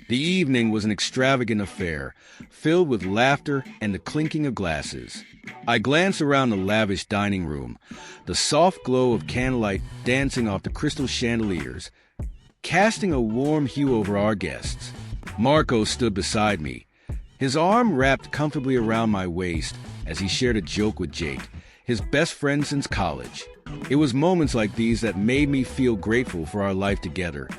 The evening was an extravagant affair, filled with laughter and the clinking of glasses. I glanced around the lavish dining room, the soft glow of candlelight dancing off the crystal chandeliers, casting a warm hue over our guests. Marco stood beside me, his arm wrapped comfortably around my waist as he shared a joke with Jake, his best friend since college. It was moments like these that made me feel grateful for our life together.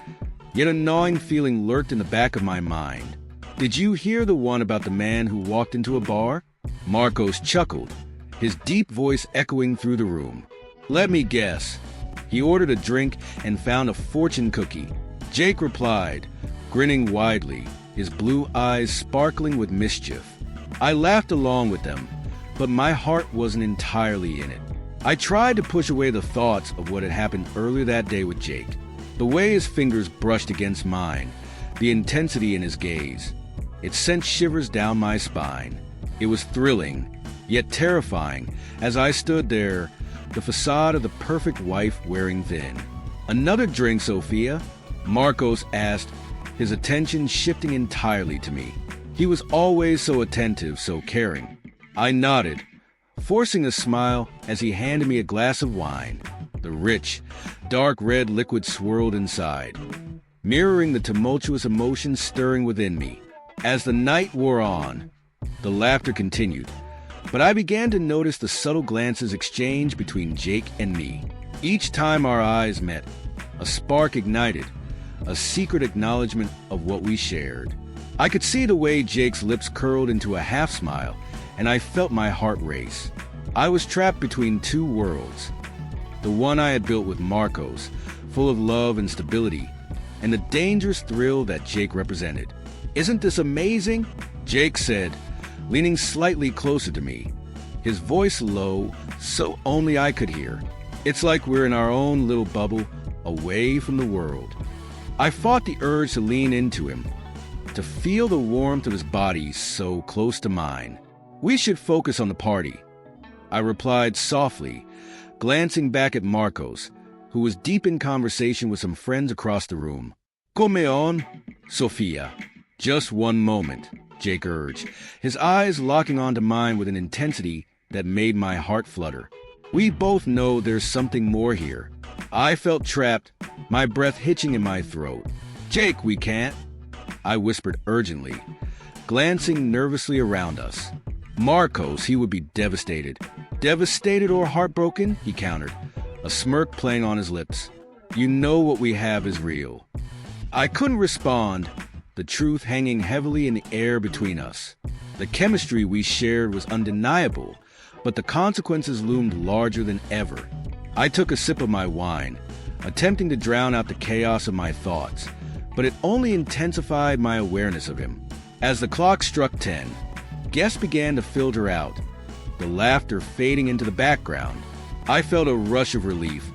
Yet a gnawing feeling lurked in the back of my mind. Did you hear the one about the man who walked into a bar? Marcos chuckled, his deep voice echoing through the room. Let me guess. He ordered a drink and found a fortune cookie. Jake replied, grinning widely, his blue eyes sparkling with mischief. I laughed along with them, but my heart wasn't entirely in it. I tried to push away the thoughts of what had happened earlier that day with Jake. The way his fingers brushed against mine, the intensity in his gaze, it sent shivers down my spine. It was thrilling, yet terrifying, as I stood there, the facade of the perfect wife wearing thin. Another drink, Sophia? Marcos asked, his attention shifting entirely to me. He was always so attentive, so caring. I nodded, forcing a smile as he handed me a glass of wine. The rich, dark red liquid swirled inside, mirroring the tumultuous emotions stirring within me. As the night wore on, the laughter continued, but I began to notice the subtle glances exchanged between Jake and me. Each time our eyes met, a spark ignited, a secret acknowledgement of what we shared. I could see the way Jake's lips curled into a half smile, and I felt my heart race. I was trapped between two worlds. The one I had built with Marcos, full of love and stability, and the dangerous thrill that Jake represented. Isn't this amazing? Jake said, leaning slightly closer to me, his voice low, so only I could hear. It's like we're in our own little bubble, away from the world. I fought the urge to lean into him, to feel the warmth of his body so close to mine. We should focus on the party, I replied softly, glancing back at Marcos, who was deep in conversation with some friends across the room. Come on, Sophia. Just one moment, Jake urged, his eyes locking onto mine with an intensity that made my heart flutter. We both know there's something more here. I felt trapped, my breath hitching in my throat. Jake, we can't, I whispered urgently, glancing nervously around us. Marcos, he would be devastated. Devastated or heartbroken, he countered, a smirk playing on his lips. You know what we have is real. I couldn't respond, the truth hanging heavily in the air between us. The chemistry we shared was undeniable, but the consequences loomed larger than ever. I took a sip of my wine, attempting to drown out the chaos of my thoughts, but it only intensified my awareness of him. As the clock struck 10, guests began to filter out, the laughter fading into the background. I felt a rush of relief,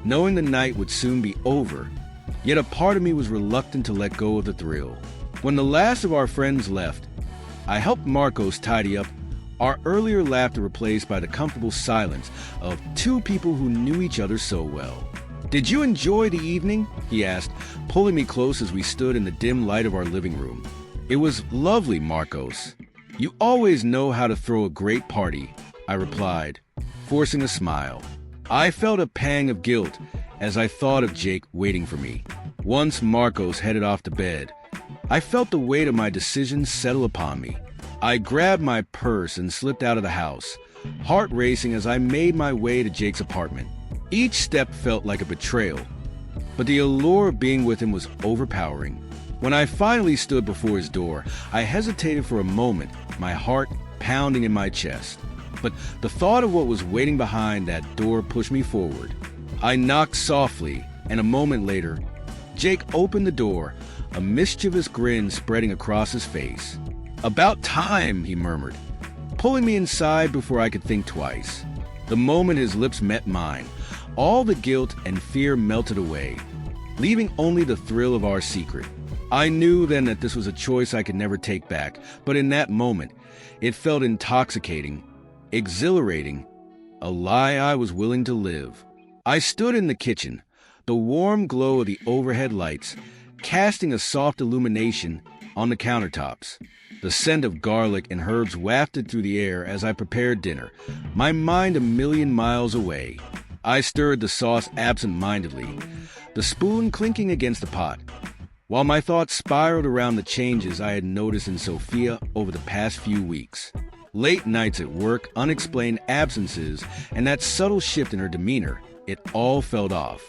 knowing the night would soon be over, yet a part of me was reluctant to let go of the thrill. When the last of our friends left, I helped Marcos tidy up, our earlier laughter replaced by the comfortable silence of two people who knew each other so well. Did you enjoy the evening? He asked, pulling me close as we stood in the dim light of our living room. It was lovely, Marcos. You always know how to throw a great party, I replied, forcing a smile. I felt a pang of guilt as I thought of Jake waiting for me. Once Marcos headed off to bed, I felt the weight of my decision settle upon me. I grabbed my purse and slipped out of the house, heart racing as I made my way to Jake's apartment. Each step felt like a betrayal, but the allure of being with him was overpowering. When I finally stood before his door, I hesitated for a moment, my heart pounding in my chest. But the thought of what was waiting behind that door pushed me forward. I knocked softly, and a moment later, Jake opened the door, a mischievous grin spreading across his face. About time, he murmured, pulling me inside before I could think twice. The moment his lips met mine, all the guilt and fear melted away, leaving only the thrill of our secret. I knew then that this was a choice I could never take back, but in that moment, it felt intoxicating, exhilarating, a lie I was willing to live. I stood in the kitchen, the warm glow of the overhead lights casting a soft illumination on the countertops. The scent of garlic and herbs wafted through the air as I prepared dinner, my mind a million miles away. I stirred the sauce absent-mindedly, the spoon clinking against the pot, while my thoughts spiraled around the changes I had noticed in Sophia over the past few weeks. Late nights at work, unexplained absences, and that subtle shift in her demeanor, it all felt off.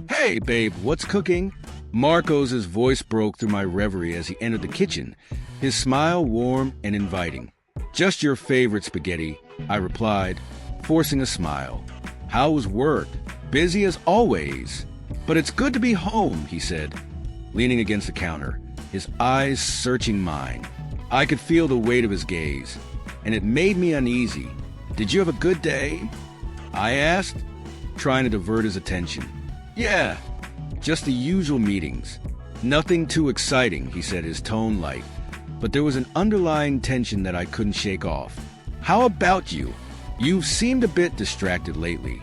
"Hey, babe, what's cooking?" Marcos' voice broke through my reverie as he entered the kitchen, his smile warm and inviting. "Just your favorite spaghetti," I replied, forcing a smile. "How was work?" "Busy as always. But it's good to be home," he said, leaning against the counter, his eyes searching mine. I could feel the weight of his gaze, and it made me uneasy. "Did you have a good day?" I asked, trying to divert his attention. "Yeah, just the usual meetings. Nothing too exciting," he said, his tone light. But there was an underlying tension that I couldn't shake off. "How about you? You've seemed a bit distracted lately."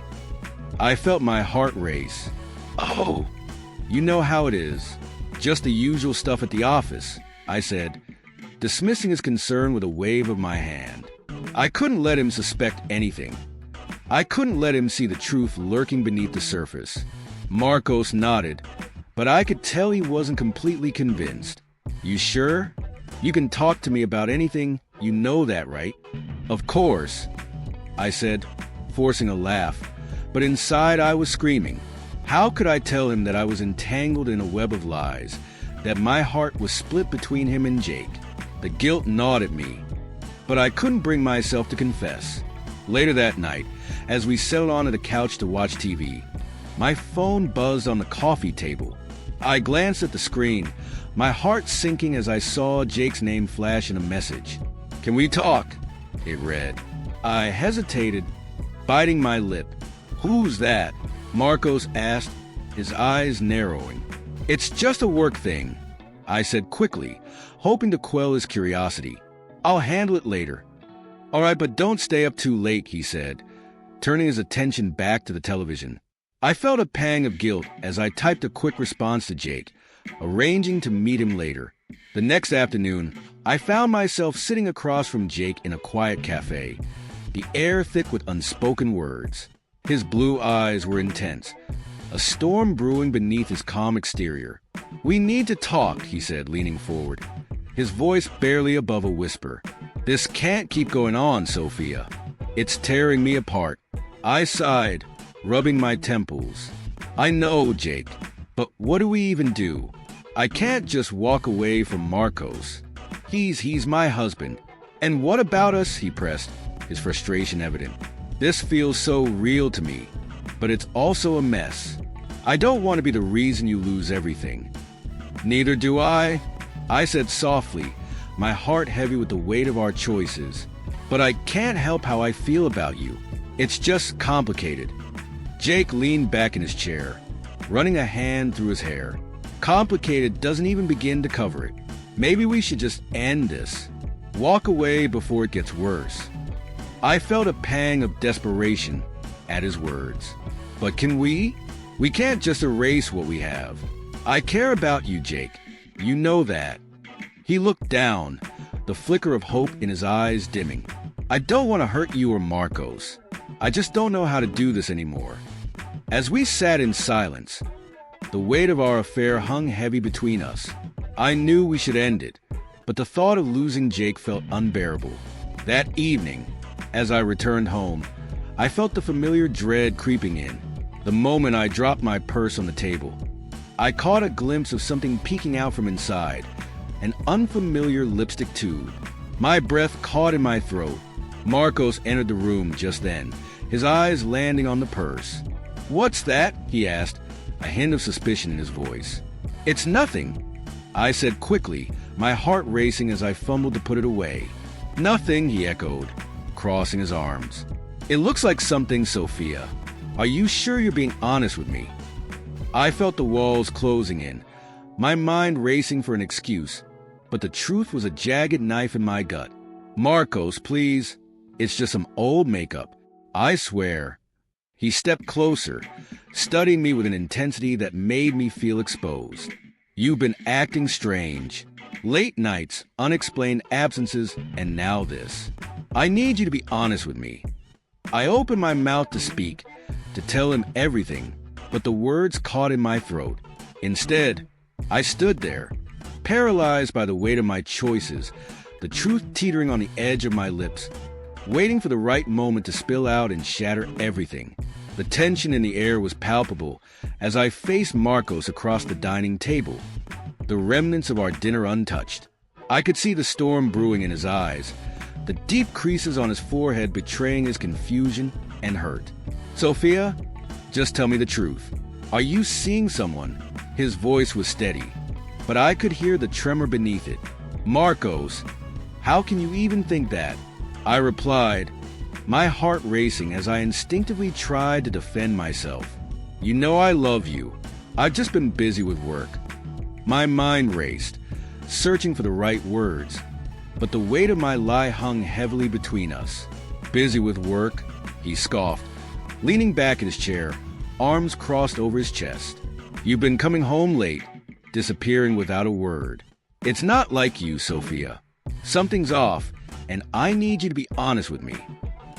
I felt my heart race. "Oh, you know how it is. Just the usual stuff at the office," I said, dismissing his concern with a wave of my hand. I couldn't let him suspect anything. I couldn't let him see the truth lurking beneath the surface. Marcos nodded, but I could tell he wasn't completely convinced. "You sure? You can talk to me about anything, you know that, right?" "Of course," I said, forcing a laugh, but inside I was screaming. How could I tell him that I was entangled in a web of lies, that my heart was split between him and Jake? The guilt gnawed at me, but I couldn't bring myself to confess. Later that night, as we settled onto the couch to watch TV, my phone buzzed on the coffee table. I glanced at the screen, my heart sinking as I saw Jake's name flash in a message. "Can we talk?" it read. I hesitated, biting my lip. "Who's that?" Marcos asked, his eyes narrowing. "It's just a work thing," I said quickly, hoping to quell his curiosity. "I'll handle it later." "All right, but don't stay up too late," he said, turning his attention back to the television. I felt a pang of guilt as I typed a quick response to Jake, arranging to meet him later. The next afternoon, I found myself sitting across from Jake in a quiet cafe, the air thick with unspoken words. His blue eyes were intense, a storm brewing beneath his calm exterior. "We need to talk," he said, leaning forward, his voice barely above a whisper. "This can't keep going on, Sophia. It's tearing me apart." I sighed, rubbing my temples. "I know, Jake, but what do we even do? I can't just walk away from Marcos. He's my husband. And what about us?" he pressed, his frustration evident. "This feels so real to me, but it's also a mess. I don't want to be the reason you lose everything." "Neither do I," I said softly, my heart heavy with the weight of our choices. "But I can't help how I feel about you. It's just complicated." Jake leaned back in his chair, running a hand through his hair. "Complicated doesn't even begin to cover it. Maybe we should just end this. Walk away before it gets worse." I felt a pang of desperation at his words. "But can we? We can't just erase what we have. I care about you, Jake. You know that." He looked down, the flicker of hope in his eyes dimming. "I don't want to hurt you or Marcos. I just don't know how to do this anymore." As we sat in silence, the weight of our affair hung heavy between us. I knew we should end it, but the thought of losing Jake felt unbearable. That evening, as I returned home, I felt the familiar dread creeping in. The moment I dropped my purse on the table, I caught a glimpse of something peeking out from inside, an unfamiliar lipstick tube. My breath caught in my throat. Marcos entered the room just then, his eyes landing on the purse. "What's that?" he asked, a hint of suspicion in his voice. "It's nothing," I said quickly, my heart racing as I fumbled to put it away. "Nothing," he echoed, crossing his arms. "It looks like something, Sophia. Are you sure you're being honest with me?" I felt the walls closing in, my mind racing for an excuse, but the truth was a jagged knife in my gut. "Marcos, please. It's just some old makeup. I swear." He stepped closer, studying me with an intensity that made me feel exposed. You've been acting strange. Late nights, unexplained absences, and now this. I need you to be honest with me. I opened my mouth to speak, to tell him everything, but the words caught in my throat. Instead, I stood there, paralyzed by the weight of my choices, the truth teetering on the edge of my lips, waiting for the right moment to spill out and shatter everything. The tension in the air was palpable as I faced Marcos across the dining table, the remnants of our dinner untouched. I could see the storm brewing in his eyes, the deep creases on his forehead betraying his confusion and hurt. Sophia, just tell me the truth. Are you seeing someone? His voice was steady, but I could hear the tremor beneath it. Marcos, how can you even think that? I replied, my heart racing as I instinctively tried to defend myself. You know I love you. I've just been busy with work. My mind raced, searching for the right words, but the weight of my lie hung heavily between us. Busy with work, he scoffed, leaning back in his chair, arms crossed over his chest. You've been coming home late, disappearing without a word. It's not like you, Sophia. Something's off, and I need you to be honest with me.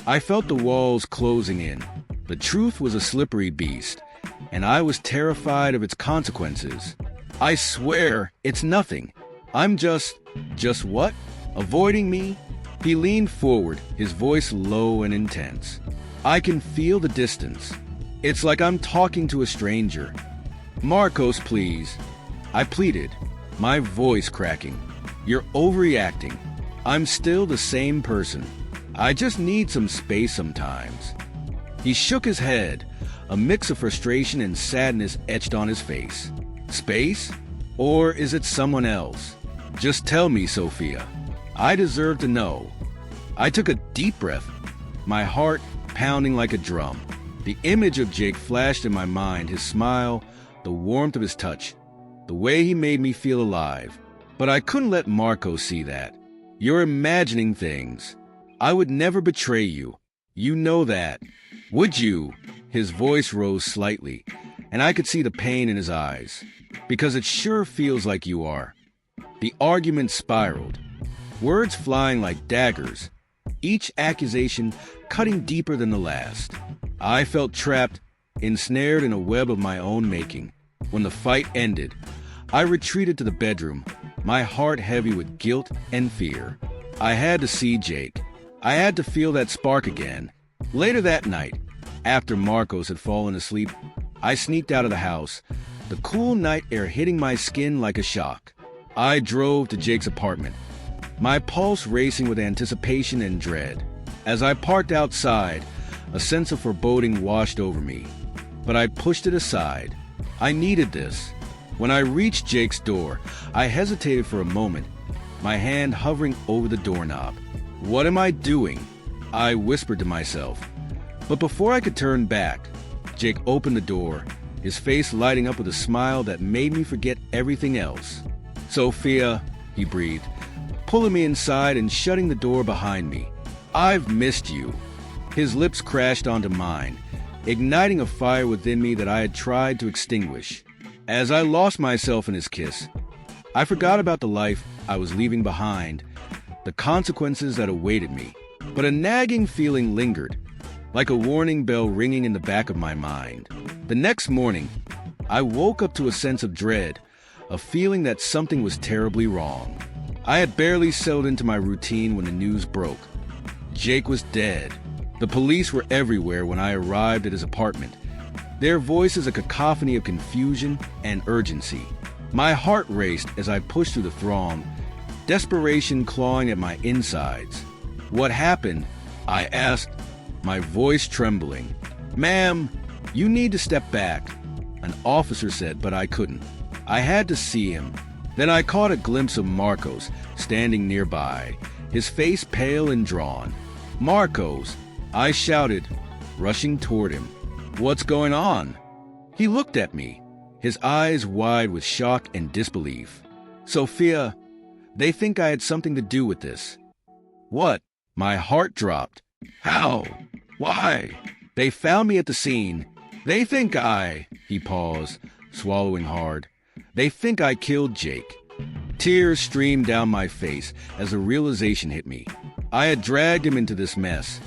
I felt the walls closing in. The truth was a slippery beast, and I was terrified of its consequences. I swear, it's nothing. I'm just what? Avoiding me? He leaned forward, his voice low and intense. I can feel the distance. It's like I'm talking to a stranger. Marcos, please. I pleaded, my voice cracking. You're overreacting. I'm still the same person. I just need some space sometimes. He shook his head, a mix of frustration and sadness etched on his face. Space? Or is it someone else? Just tell me, Sophia. I deserve to know. I took a deep breath, my heart pounding like a drum. The image of Jake flashed in my mind, his smile, the warmth of his touch, the way he made me feel alive. But I couldn't let Marco see that. You're imagining things. I would never betray you. You know that. Would you? His voice rose slightly, and I could see the pain in his eyes. Because it sure feels like you are. The argument spiraled, words flying like daggers, each accusation cutting deeper than the last. I felt trapped, ensnared in a web of my own making. When the fight ended, I retreated to the bedroom, my heart heavy with guilt and fear. I had to see Jake. I had to feel that spark again. Later that night, after Marcos had fallen asleep, I sneaked out of the house, the cool night air hitting my skin like a shock. I drove to Jake's apartment, my pulse racing with anticipation and dread. As I parked outside, a sense of foreboding washed over me, but I pushed it aside. I needed this. When I reached Jake's door, I hesitated for a moment, my hand hovering over the doorknob. What am I doing? I whispered to myself. But before I could turn back, Jake opened the door, his face lighting up with a smile that made me forget everything else. Sophia, he breathed, pulling me inside and shutting the door behind me. I've missed you. His lips crashed onto mine, igniting a fire within me that I had tried to extinguish. As I lost myself in his kiss, I forgot about the life I was leaving behind, the consequences that awaited me. But a nagging feeling lingered, like a warning bell ringing in the back of my mind. The next morning, I woke up to a sense of dread, a feeling that something was terribly wrong. I had barely settled into my routine when the news broke. Jake was dead. The police were everywhere when I arrived at his apartment, their voices a cacophony of confusion and urgency. My heart raced as I pushed through the throng, desperation clawing at my insides. What happened? I asked, my voice trembling. Ma'am, you need to step back, an officer said, but I couldn't. I had to see him. Then I caught a glimpse of Marcos standing nearby, his face pale and drawn. Marcos, I shouted, rushing toward him. What's going on? He looked at me, his eyes wide with shock and disbelief. Sophia, they think I had something to do with this. What? My heart dropped. How? Why? They found me at the scene. They think He paused, swallowing hard. They think I killed Jake. Tears streamed down my face as the realization hit me. I had dragged him into this mess,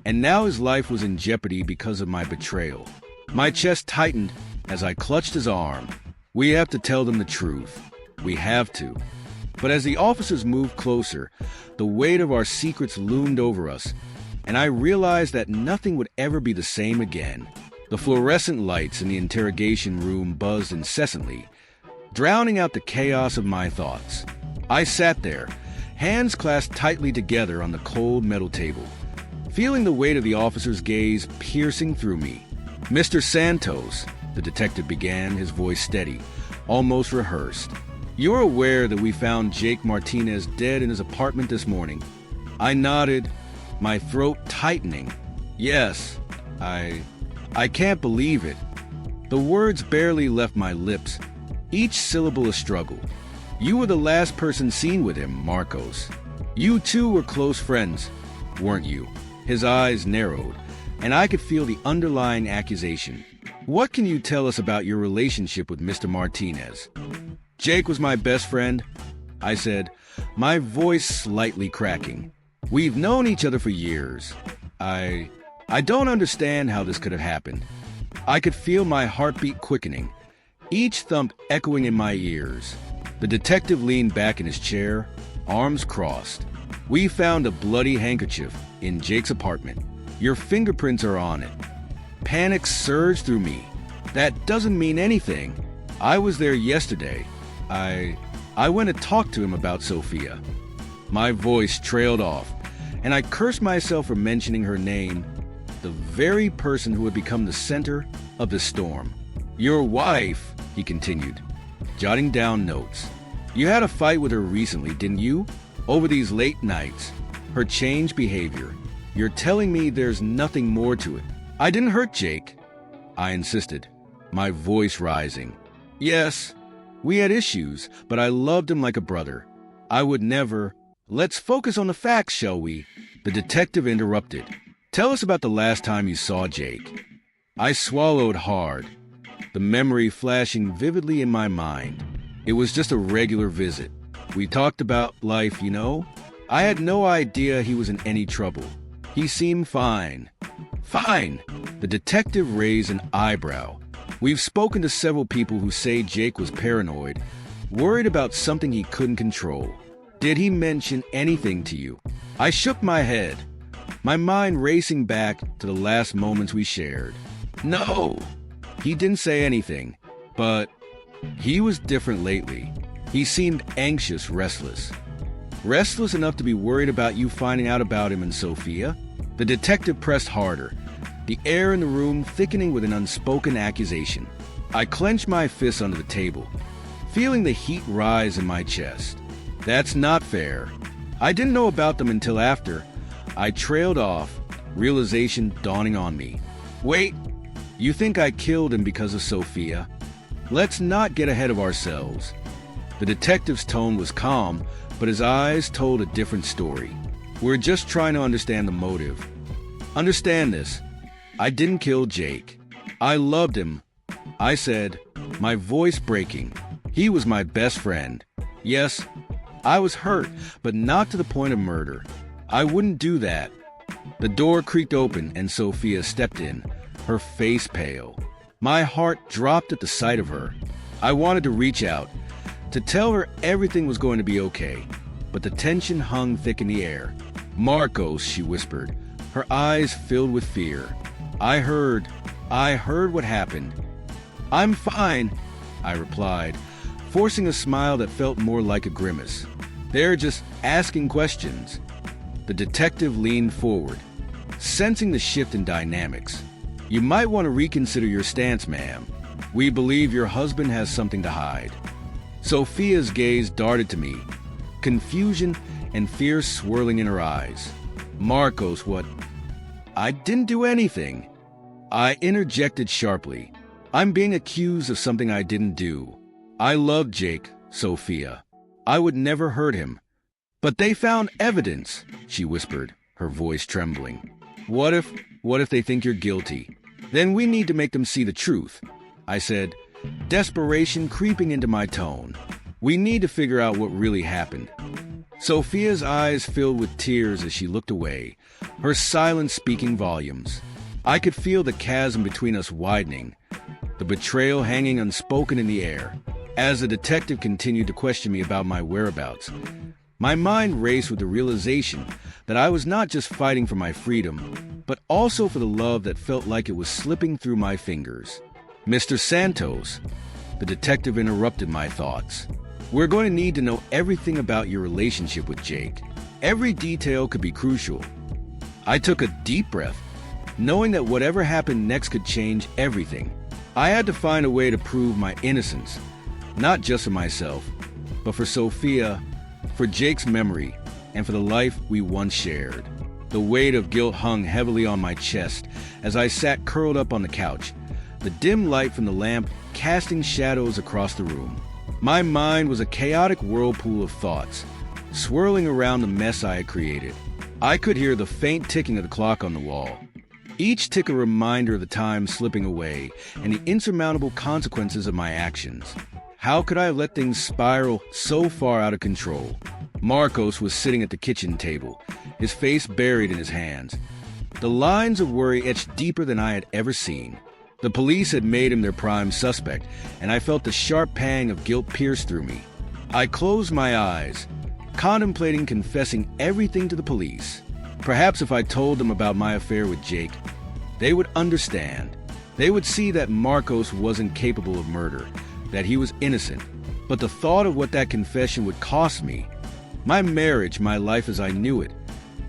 and now his life was in jeopardy because of my betrayal. My chest tightened as I clutched his arm. We have to tell them the truth. We have to. But as the officers moved closer, the weight of our secrets loomed over us, and I realized that nothing would ever be the same again. The fluorescent lights in the interrogation room buzzed incessantly, drowning out the chaos of my thoughts. I sat there, hands clasped tightly together on the cold metal table, feeling the weight of the officer's gaze piercing through me. "Mr. Santos," the detective began, his voice steady, almost rehearsed. "You're aware that we found Jake Martinez dead in his apartment this morning?" I nodded, my throat tightening. "Yes, I can't believe it." The words barely left my lips, each syllable a struggle. "You were the last person seen with him, Marcos. You two were close friends, weren't you?" His eyes narrowed, and I could feel the underlying accusation. "What can you tell us about your relationship with Mr. Martinez?" "Jake was my best friend," I said, my voice slightly cracking. "We've known each other for years. I don't understand how this could have happened." I could feel my heartbeat quickening, each thump echoing in my ears. The detective leaned back in his chair, arms crossed. "We found a bloody handkerchief in Jake's apartment. Your fingerprints are on it." Panic surged through me. "That doesn't mean anything. I was there yesterday. I went to talk to him about Sophia." My voice trailed off, and I cursed myself for mentioning her name, the very person who had become the center of the storm. "Your wife," he continued, jotting down notes. "You had a fight with her recently, didn't you? Over these late nights. Her changed behavior. You're telling me there's nothing more to it?" "I didn't hurt Jake," I insisted, my voice rising. "Yes, we had issues, but I loved him like a brother. I would never—" "Let's focus on the facts, shall we?" The detective interrupted. "Tell us about the last time you saw Jake." I swallowed hard, the memory flashing vividly in my mind. It was just a regular visit. We talked about life, you know. I had no idea he was in any trouble. He seemed fine. "Fine?" The detective raised an eyebrow. "We've spoken to several people who say Jake was paranoid, worried about something he couldn't control. Did he mention anything to you?" I shook my head, my mind racing back to the last moments we shared. "No, he didn't say anything, but he was different lately. He seemed anxious, restless. Restless enough to be worried about you finding out about him and Sophia?" The detective pressed harder, the air in the room thickening with an unspoken accusation. I clenched my fists under the table, feeling the heat rise in my chest. "That's not fair. I didn't know about them until after." I trailed off, realization dawning on me. "Wait, you think I killed him because of Sophia? Let's not get ahead of ourselves." The detective's tone was calm, but his eyes told a different story. "We're just trying to understand the motive. Understand this. I didn't kill Jake. I loved him," I said, my voice breaking. "He was my best friend. Yes, I was hurt, but not to the point of murder. I wouldn't do that." The door creaked open and Sophia stepped in, her face pale. My heart dropped at the sight of her. I wanted to reach out, to tell her everything was going to be okay, but the tension hung thick in the air. "Marcos," she whispered, her eyes filled with fear. I heard what happened." "I'm fine," I replied, forcing a smile that felt more like a grimace. "They're just asking questions." The detective leaned forward, sensing the shift in dynamics. "You might want to reconsider your stance, ma'am. We believe your husband has something to hide." Sophia's gaze darted to me, confusion and fear swirling in her eyes. "Marcos, what—" "I didn't do anything," I interjected sharply. "I'm being accused of something I didn't do. I love Jake, Sophia. I would never hurt him." "But they found evidence," she whispered, her voice trembling. What if they think you're guilty? Then we need to make them see the truth," I said, desperation creeping into my tone. We need to figure out what really happened. Sophia's eyes filled with tears as she looked away, her silence speaking volumes. I could feel the chasm between us widening, the betrayal hanging unspoken in the air. As the detective continued to question me about my whereabouts, my mind raced with the realization that I was not just fighting for my freedom, but also for the love that felt like it was slipping through my fingers. Mr. Santos, the detective interrupted my thoughts. We're going to need to know everything about your relationship with Jake. Every detail could be crucial. I took a deep breath, knowing that whatever happened next could change everything. I had to find a way to prove my innocence, not just for myself, but for Sophia, for Jake's memory, and for the life we once shared. The weight of guilt hung heavily on my chest as I sat curled up on the couch, the dim light from the lamp casting shadows across the room. My mind was a chaotic whirlpool of thoughts, swirling around the mess I had created. I could hear the faint ticking of the clock on the wall, each tick a reminder of the time slipping away and the insurmountable consequences of my actions. How could I let things spiral so far out of control? Marcos was sitting at the kitchen table, his face buried in his hands. The lines of worry etched deeper than I had ever seen. The police had made him their prime suspect, and I felt the sharp pang of guilt pierce through me. I closed my eyes, contemplating confessing everything to the police. Perhaps if I told them about my affair with Jake, they would understand. They would see that Marcos wasn't capable of murder, that he was innocent. But the thought of what that confession would cost me, my marriage, my life as I knew it,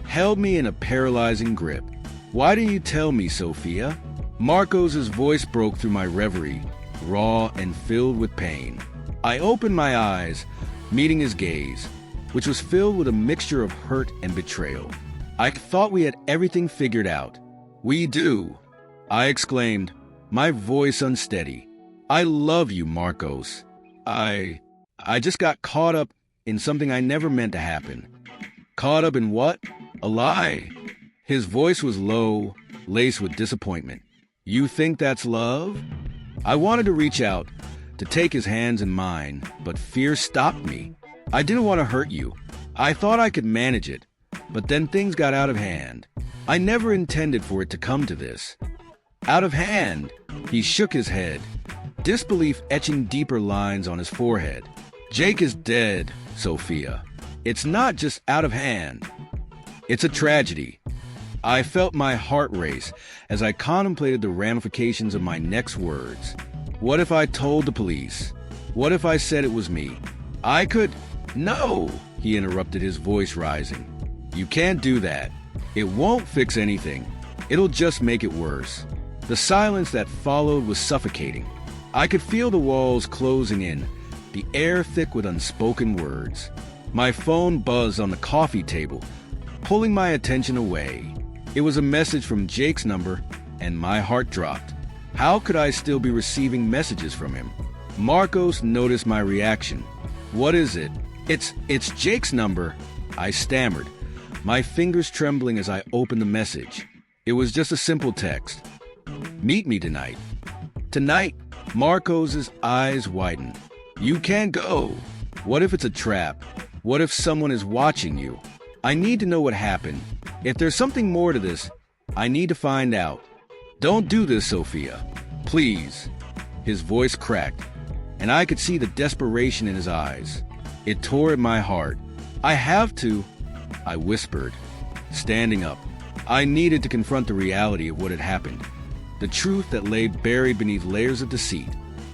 held me in a paralyzing grip. Why didn't you tell me, Sophia? Marcos's voice broke through my reverie, raw and filled with pain. I opened my eyes, meeting his gaze, which was filled with a mixture of hurt and betrayal. I thought we had everything figured out. We do, I exclaimed, my voice unsteady. I love you, Marcos. I just got caught up in something I never meant to happen. Caught up in what? A lie. His voice was low, laced with disappointment. You think that's love? I wanted to reach out, to take his hands in mine, but fear stopped me. I didn't want to hurt you. I thought I could manage it, but then things got out of hand. I never intended for it to come to this. Out of hand. He shook his head, disbelief etching deeper lines on his forehead. Jake is dead, Sophia. It's not just out of hand. It's a tragedy. I felt my heart race as I contemplated the ramifications of my next words. What if I told the police? What if I said it was me? I could... No, he interrupted, his voice rising. You can't do that. It won't fix anything. It'll just make it worse. The silence that followed was suffocating. I could feel the walls closing in, the air thick with unspoken words. My phone buzzed on the coffee table, pulling my attention away. It was a message from Jake's number, and my heart dropped. How could I still be receiving messages from him? Marcos noticed my reaction. What is it? It's Jake's number, I stammered, my fingers trembling as I opened the message. It was just a simple text. Meet me tonight. Tonight? Marcos's eyes widened. You can't go. What if it's a trap? What if someone is watching you? I need to know what happened. If there's something more to this, I need to find out. Don't do this, Sophia. Please. His voice cracked, and I could see the desperation in his eyes. It tore at my heart. I have to, I whispered, standing up. I needed to confront the reality of what had happened, the truth that lay buried beneath layers of deceit.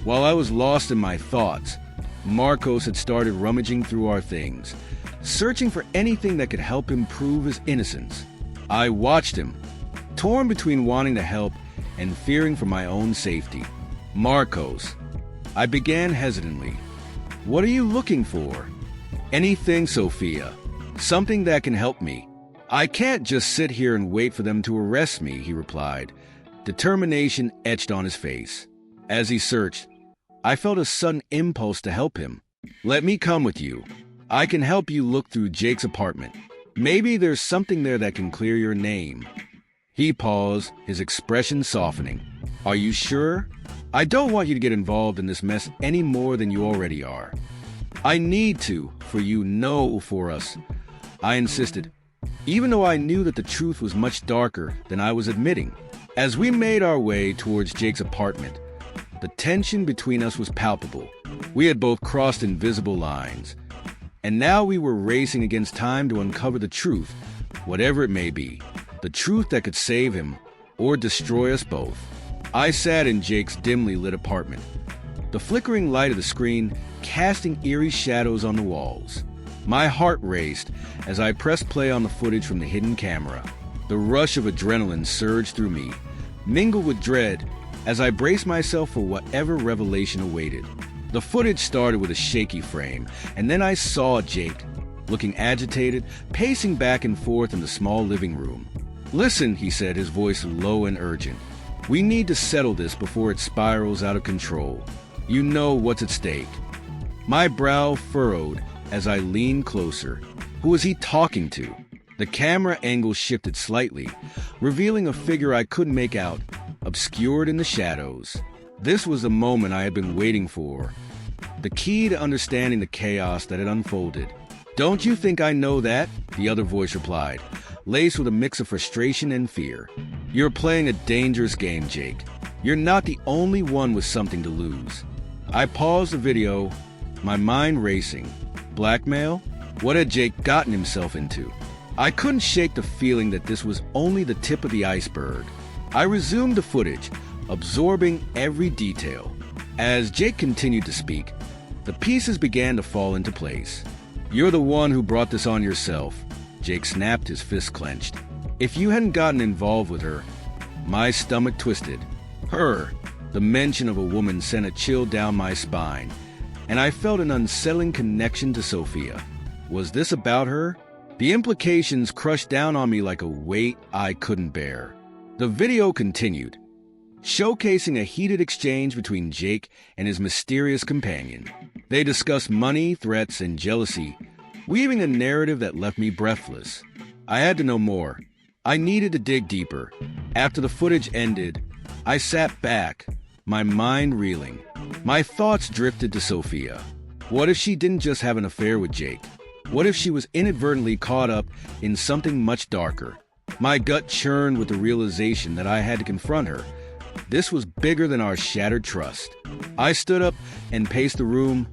While I was lost in my thoughts, Marcos had started rummaging through our things, searching for anything that could help him prove his innocence. I watched him, torn between wanting to help and fearing for my own safety. Marcos, I began hesitantly. What are you looking for? Anything, Sophia. Something that can help me. I can't just sit here and wait for them to arrest me, he replied, determination etched on his face. As he searched, I felt a sudden impulse to help him. Let me come with you. I can help you look through Jake's apartment. Maybe there's something there that can clear your name. He paused, his expression softening. Are you sure? I don't want you to get involved in this mess any more than you already are. I need to, for you know, for us. I insisted, even though I knew that the truth was much darker than I was admitting. As we made our way towards Jake's apartment, the tension between us was palpable. We had both crossed invisible lines, and now we were racing against time to uncover the truth, whatever it may be, the truth that could save him or destroy us both. I sat in Jake's dimly lit apartment, the flickering light of the screen casting eerie shadows on the walls. My heart raced as I pressed play on the footage from the hidden camera. The rush of adrenaline surged through me, mingled with dread as I braced myself for whatever revelation awaited. The footage started with a shaky frame, and then I saw Jake, looking agitated, pacing back and forth in the small living room. "Listen," he said, his voice low and urgent. "We need to settle this before it spirals out of control. You know what's at stake." My brow furrowed as I leaned closer. Who was he talking to? The camera angle shifted slightly, revealing a figure I couldn't make out, obscured in the shadows. This was the moment I had been waiting for, the key to understanding the chaos that had unfolded. "Don't you think I know that?" the other voice replied, laced with a mix of frustration and fear. "You're playing a dangerous game, Jake. You're not the only one with something to lose." I paused the video, my mind racing. Blackmail? What had Jake gotten himself into? I couldn't shake the feeling that this was only the tip of the iceberg. I resumed the footage, absorbing every detail. As Jake continued to speak, the pieces began to fall into place. "You're the one who brought this on yourself." Jake snapped, his fist clenched. "If you hadn't gotten involved with her..." My stomach twisted. Her, the mention of a woman sent a chill down my spine, and I felt an unsettling connection to Sophia. Was this about her? The implications crushed down on me like a weight I couldn't bear. The video continued, showcasing a heated exchange between Jake and his mysterious companion. They discussed money, threats, and jealousy, weaving a narrative that left me breathless. I had to know more. I needed to dig deeper. After the footage ended, I sat back, my mind reeling. My thoughts drifted to Sophia. What if she didn't just have an affair with Jake? What if she was inadvertently caught up in something much darker? My gut churned with the realization that I had to confront her. This was bigger than our shattered trust. I stood up and paced the room,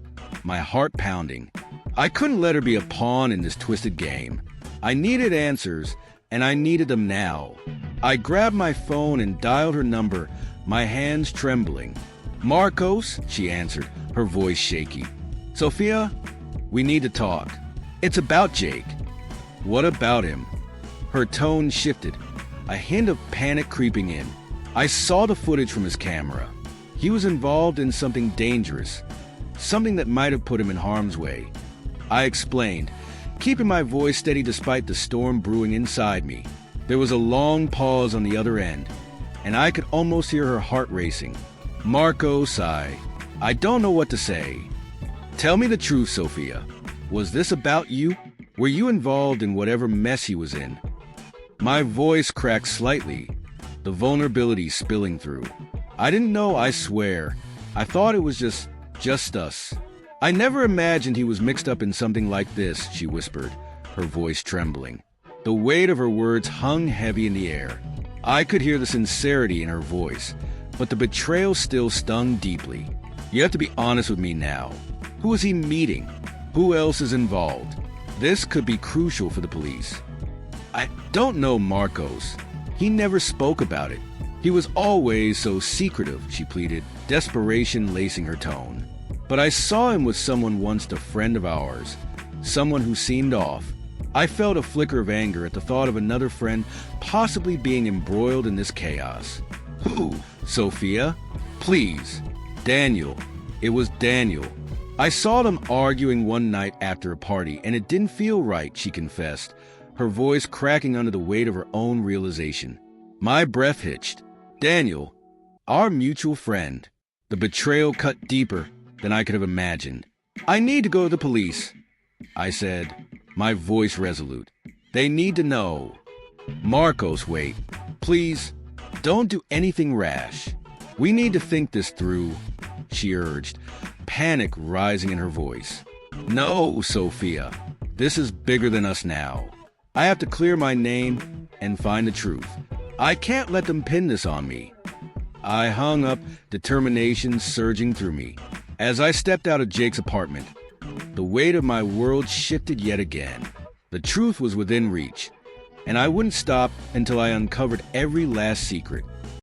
my heart pounding. I couldn't let her be a pawn in this twisted game. I needed answers, and I needed them now. I grabbed my phone and dialed her number, my hands trembling. "Marcos," she answered, her voice shaky. "Sophia, we need to talk. It's about Jake." "What about him?" Her tone shifted, a hint of panic creeping in. I saw the footage from his camera. He was involved in something dangerous, something that might have put him in harm's way. I explained, keeping my voice steady despite the storm brewing inside me. There was a long pause on the other end, and I could almost hear her heart racing. Marco sighed. "I don't know what to say." "Tell me the truth, Sophia. Was this about you? Were you involved in whatever mess he was in?" My voice cracked slightly, the vulnerability spilling through. "I didn't know, I swear. I thought it was just us. I never imagined he was mixed up in something like this," she whispered, her voice trembling. The weight of her words hung heavy in the air. I could hear the sincerity in her voice, but the betrayal still stung deeply. "You have to be honest with me now. Who is he meeting? Who else is involved? This could be crucial for the police." "I don't know Marcos. He never spoke about it. He was always so secretive," she pleaded, desperation lacing her tone. "But I saw him with someone once, a friend of ours, someone who seemed off." I felt a flicker of anger at the thought of another friend possibly being embroiled in this chaos. "Who? Sophia? Please." "Daniel. It was Daniel. I saw them arguing one night after a party, and it didn't feel right," she confessed, her voice cracking under the weight of her own realization. My breath hitched. "Daniel, our mutual friend." The betrayal cut deeper than I could have imagined. "I need to go to the police," I said, my voice resolute. "They need to know." "Marcos, wait. Please, don't do anything rash. We need to think this through, she urged, panic rising in her voice. No, Sophia. This is bigger than us now. I have to clear my name and find the truth. I can't let them pin this on me. I hung up, determination surging through me. As I stepped out of Jake's apartment, the weight of my world shifted yet again. The truth was within reach, and I wouldn't stop until I uncovered every last secret.